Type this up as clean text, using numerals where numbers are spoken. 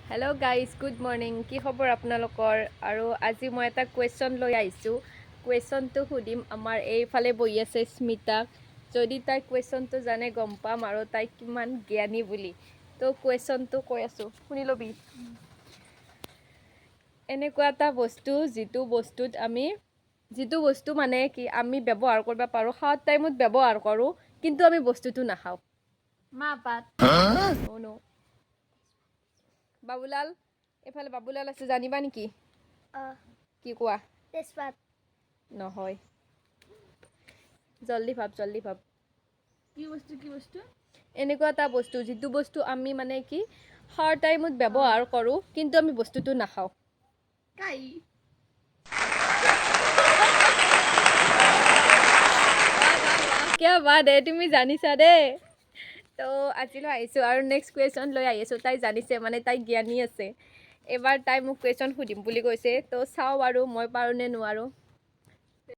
hello' guys good morning কি খবৰ আপোনালোকৰ আৰু আজি মই এটা কুৱেশ্যন লৈ আহিছোঁ কুৱেশ্যনটো সুধিম আমাৰ এইফালে বহি আছে স্মিতাক যদি তাই কুৱেশ্যনটো জানে গম পাম আৰু তাই কিমান জ্ঞানী বুলি তো কুৱেশ্যনটো কৈ আছোঁ শুনি ল'বি এনেকুৱা এটা বস্তু যিটো বস্তু মানে কি আমি ব্যৱহাৰ কৰিব পাৰোঁ খোৱাৰ টাইমত ব্যৱহাৰ কৰোঁ কিন্তু আমি বস্তুটো নাখাওঁ মাহপাত নো বাবুলাল এফালে বাবুলাল আছে জানিবা নেকি কি কোৱা তেজপাত নহয় জল্দি ভাব কি বস্তু এনেকুৱা এটা বস্তু যিটো বস্তু আমি মানে কি খোৱাৰ টাইমত ব্যৱহাৰ কৰোঁ কিন্তু আমি বস্তুটো নাখাওঁ কাই কিয় বাদ দে তুমি জানিছা দেই তো আজিলৈ আহিছোঁ আৰু নেক্সট কুৱেশ্যন লৈ আহি আছোঁ তাই জানিছে মানে তাই জ্ঞানী আছে এইবাৰ তাই মোক কুৱেশ্যন সুধিম বুলি কৈছে তো চাওঁ আৰু মই পাৰোঁ নে নোৱাৰোঁ